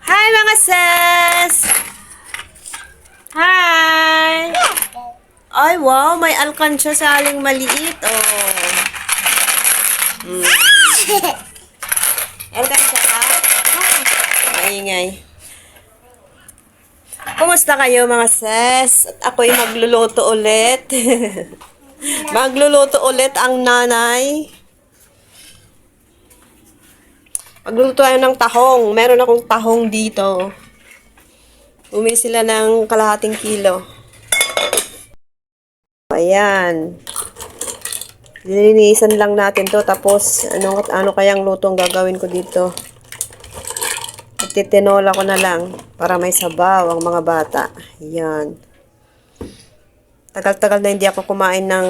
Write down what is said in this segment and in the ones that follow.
Hi mga sis! Hi! Ay wow, may alkansya sa aling maliit. Oh. Alkansya ka? Maingay. Kumusta kayo mga sis? At ako'y magluluto ulit. Magluluto ulit ang nanay. Magluluto tayo ng tahong. Meron akong tahong dito. Umi sila ng kalahating kilo. Ayan. Lilinisan lang natin to. Tapos, ano kayang lutong gagawin ko dito? Titinola ko na lang para may sabaw ang mga bata. Ayan. Tagal-tagal na hindi ako kumain ng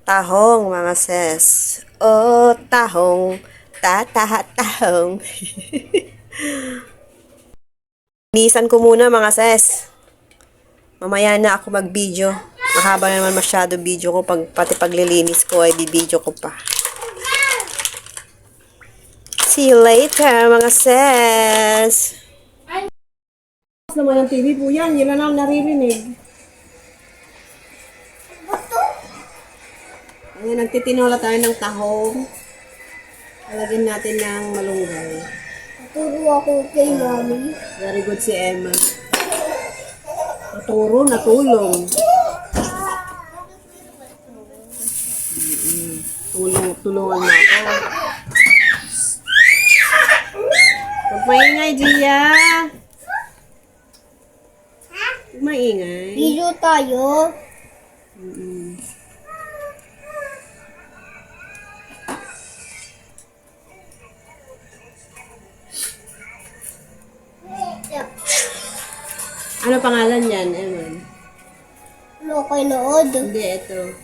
tahong, mga sis. Oh, tahong. Tahong. Linisan ko muna, mga sis. Mamaya na ako mag-video. Mahaba na naman masyado video ko. Pati paglilinis ko ay di-video ko pa. See you later, mga sis. Naman ang TV po yan. Yun lang naririnig. Ngayon, nagtitinola tayo ng tahong. Lagyan natin ng malunggay. Naturo ako kay Mami. Very good si Emma. Natulong. Tulungan mo ako. Huwag maingay, Gia. Huwag maingay. Video tayo. Ano pangalan yan, Eman? Ano kayo nood? Hindi, ito.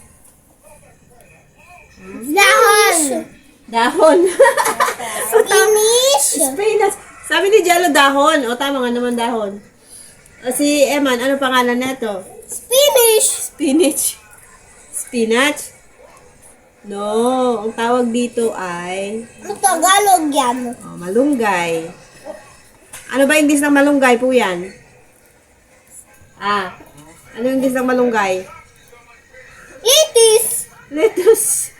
Dahon! Dahon. Finish! Spinach. Sabi ni Jello, dahon. O, tama nga naman, dahon. O, si Eman, ano pangalan na ito? Spinach! Spinach? No, ang tawag dito ay Ano Tagalog yan? malunggay. Ano ba English ng malunggay po yan? Ano yung English ng malunggay? Itis! Lettuce.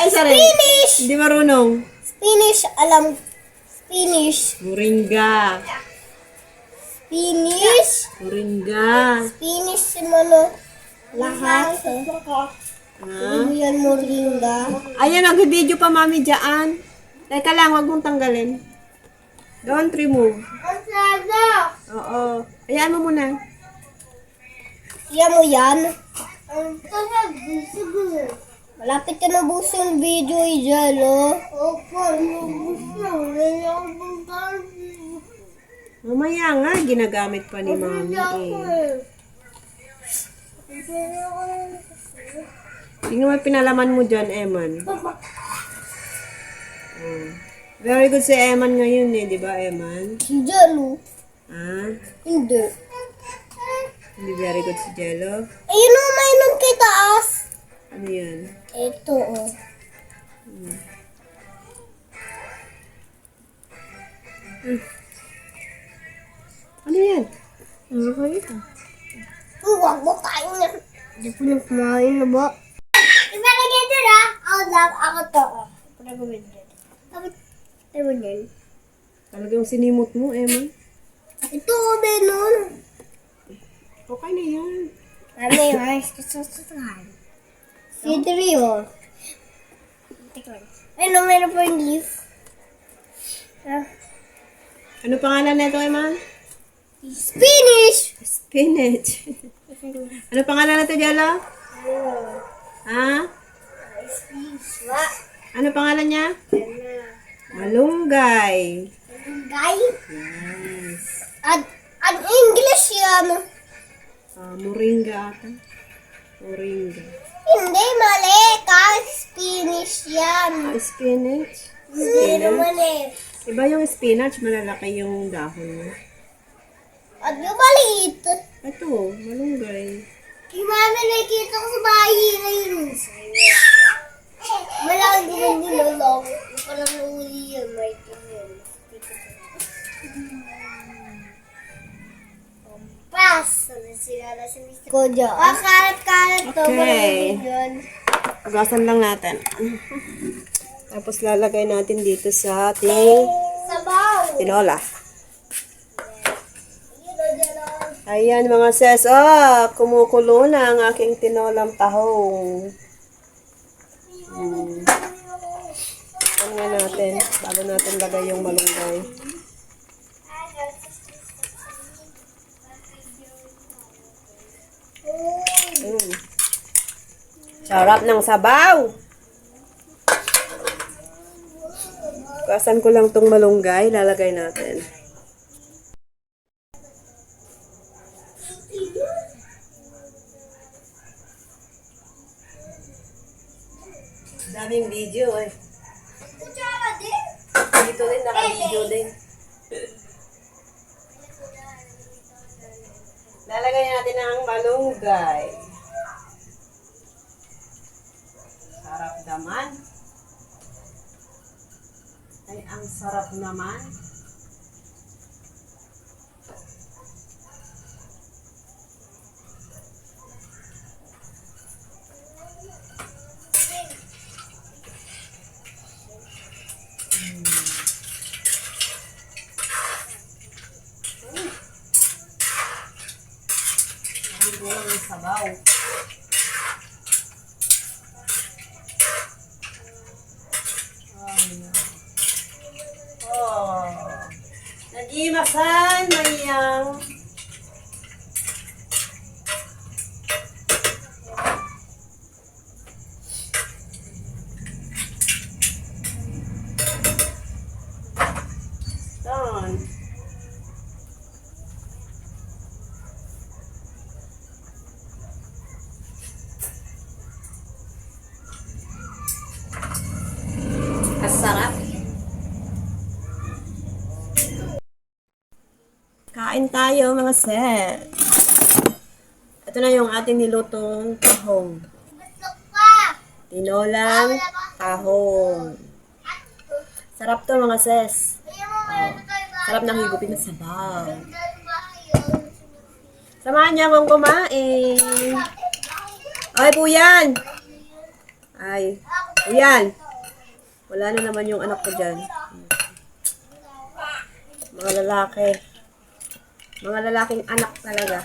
Isa rin. Spinach! Hindi marunong. Spinach, alam. Spinach. Moringa. Spinach. Spinach si Mano. Lahat. Ano yan, moringa? Ayan, nag-video pa mami dyan. Teka lang, wag mong tanggalin. Don't remove. Ang sada! Oo. Ayan mo muna. Yan mo yan. Ang sarap, siguro. Malapit ka na buso yung video, Jello. Opo, nabuso. Mamaya nga, ginagamit pa ni mami eh. Tingnan mo yung pinalaman mo dyan, Eman. Very good si Eman ngayon eh, di ba, Eman? Si Jello. Hindi Hindi. very good si Jello. Ayun o, may nang kay taas. Ano yan? Ito o. Ano yan? Huwag mo kain na. Hindi po nang kumain na ba? Iba na ganito na. Ako to. Ako na gawin dito. Ano yan? Talagang sinimot mo, Eman. Ito o, Benon. Okay na yan. Ano yun? Sususuhan. Si Drio. Ano, meron po yung leaf. Ano pangalan nito, Eman? Spinach! Spinach. Ano pangalan nito, Jello? Ano pangalan niya? Malunggay. Guy? Yes. At English yan. Moringa ata. Moringa. Hindi, mali. Spinach yan. Spinach. Hindi naman eh. Iba yung spinach, malalaki yung dahon mo. At yung maliit. Ito, malunggay. Yung mami nakikita ko sa bahay ngayon. Malaki naman din lang. Parang nahuli yan. May tingin. Ko dyan. Karat-karat to. Okay. Yun. Ugasan lang natin. Tapos lalagay natin dito sa ating Sabaw. tinola. Ayan mga sis. Kumukulo na ang aking tinolang tahong. Ano nga natin? Bago natin lagay yung malunggay. Sarap ng sabaw! Kasan ko lang tong malunggay, lalagay natin. Daming video eh. Kutsara din. Dito din, naka-video din. Lalagay natin ang malunggay. Sarap naman. Ay, ang sarap naman. Ang bulang ng sabaw. Nag-imasan, mayang. Doon. Masarap. Kain tayo mga set. Ito na yung ating nilutong tahong. Tinolang tahong. Sarap to mga ses. Sarap ng higupin na sabaw. Samahan niyo akong kumain. Ay, Puyan! Ay, Puyan! Wala na naman yung anak ko dyan. Mga lalaki. Mga lalaking anak talaga.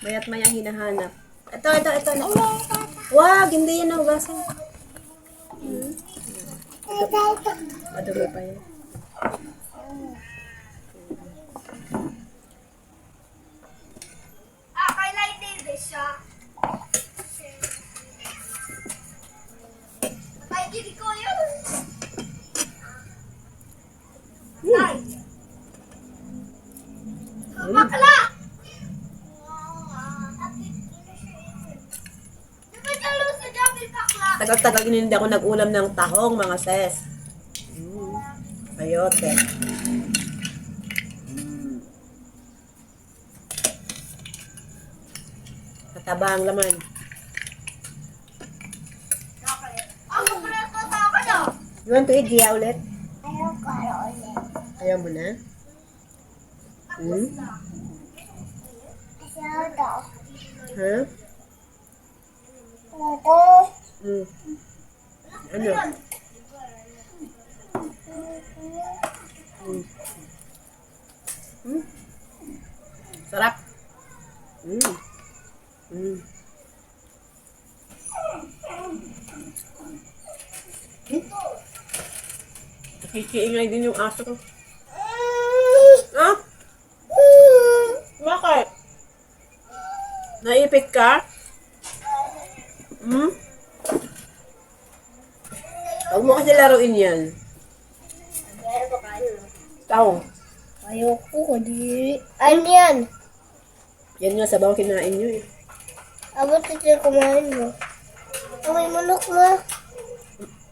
Mayat mayang hinahanap. Ito. Wag, hindi yan nahugasan. Madumi pa yan. Kailan din siya. Ay, gini ko yun. Ay. Bakla! Diba dyan sa Jabil bakla? Tagal-tagal hindi ako nag-ulam ng tahong, mga ses. Ayote. Kataba ang laman. Ako pala ito sa akin ah. You want to eat Gia ulit? Ayaw ko ulit. Ayaw mo na? Ayaw to. Ha? Ito. Ano? Sarap. Nakikiingay din yung aso ko. Ah? Bakit? Naipit ka? Huwag mo kasi laruin yan. Tahong. Ayoko, di. Ano yan? Yan nga, sabaw kinain nyo eh. Abot ito yung kumain mo. May manok mo.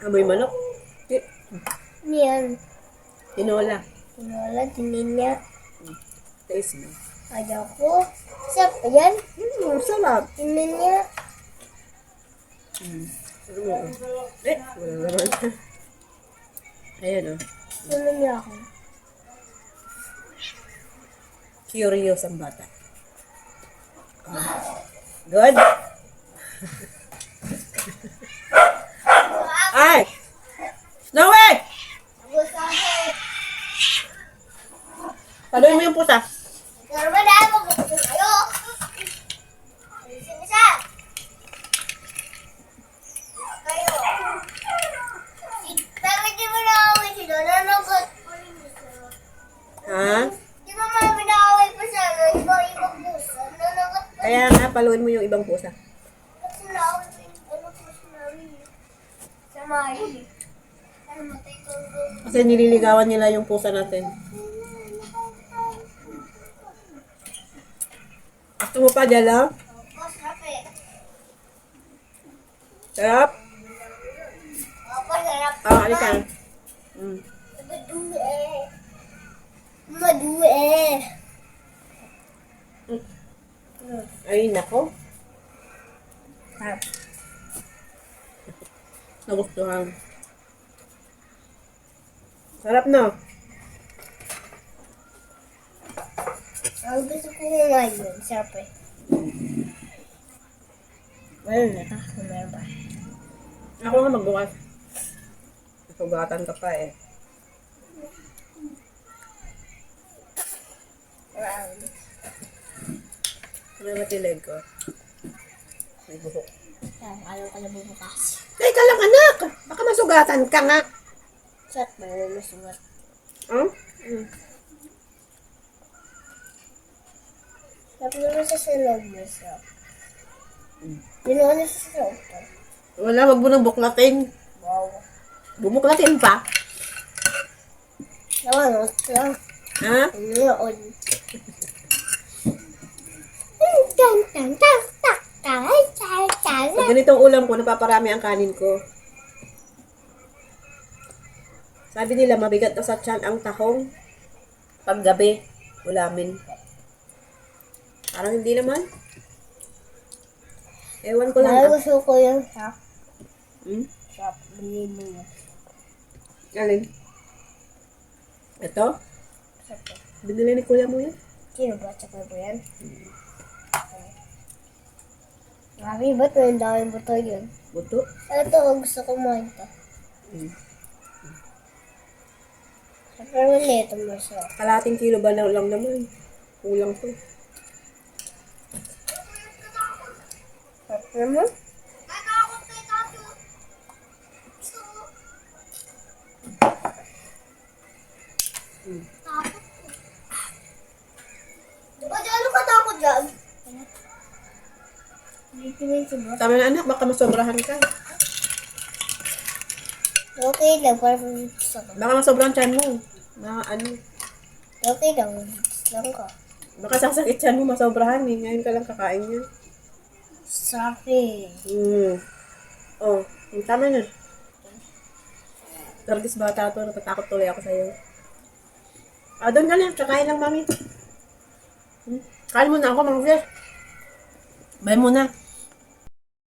Amoy manok. Ano yan? Tinola. Wala, tinin niya. Taste mo. Ayoko. Sarap pa yan? Sarap. Tinin niya. Wala naman. Ayan o. Tinin niya ako. Curious ang bata. Good? Ay! Snowy! Paluin mo yung pusa. Pero ba dahil mo gusto kayo? Alisin isa. Kayo. Pero di mo na-away sila. Nanagot. Ha? Di ba marami na-away pa siya? Ibang pusa. Nanagot pa. Kaya nga, paluin mo yung ibang pusa. Kasi na-away pa yung ano po si Mary. Sa Mary. Ano matay ko. Kasi nililigawan nila yung pusa natin. Gusto mo pa, Jala? Opo, sarap eh. Sarap? Opo, sarap. Halika. Madue. Madue. Ay, nako. Sarap. Nagustuhan. Sarap na. Ang gusto ko ngayon, sarap eh. Meron na ka? Meron ba? Ako nga magbukas. Nasugatan ka pa eh. Ano na tileg ko? May buhok. Ayaw ka na bubukas. Teka lang anak! Baka masugatan ka nga. Sarap ba na masugat? Huh? Sarap naman sa silog mo, sarap. Ginawa na sa silog to. Wala, wag mo nang buklatin. Wow. Bumuklatin pa. Nawanot lang. Ha? Noon. Tan tan tak tak tak tak tak. Pag ganitong ulam ko, napaparami ang kanin ko. Sabi nila, mabigat daw sa tiyan ang tahong. Pag gabi, ulamin. Parang hindi naman. Ewan ko lang. Gusto ko yung sarap. Sarap. Bilhin mo yun. Alin? Ito? Sarap. Binili ni kuya mo yan? Sino ba? Tsaka ba yan? Grabe, ba't may daming buto yun? Buto? Ito, gusto ko mo ito. Siyempre, maliit ang masarap. Kalating kilo ba na lang naman? Kulang to. Sarap naman. Diba dyan ano katakot dyan? Dito na yung subo. Tama na anak, baka masobrahan ka. Okay lang, para gusto ko. Baka masobrahan tiyan mo. Na ano. Okay lang, gusto lang ko. Baka sasakit tiyan mo, masobrahan eh. Ngayon ka lang kakain niya. Sabi. Oh, tama na. Targis bata to, natatakot tuloy ako sa'yo. Doon ka na, kakain lang mami. Kain mo na ako, mga fish. Bye muna.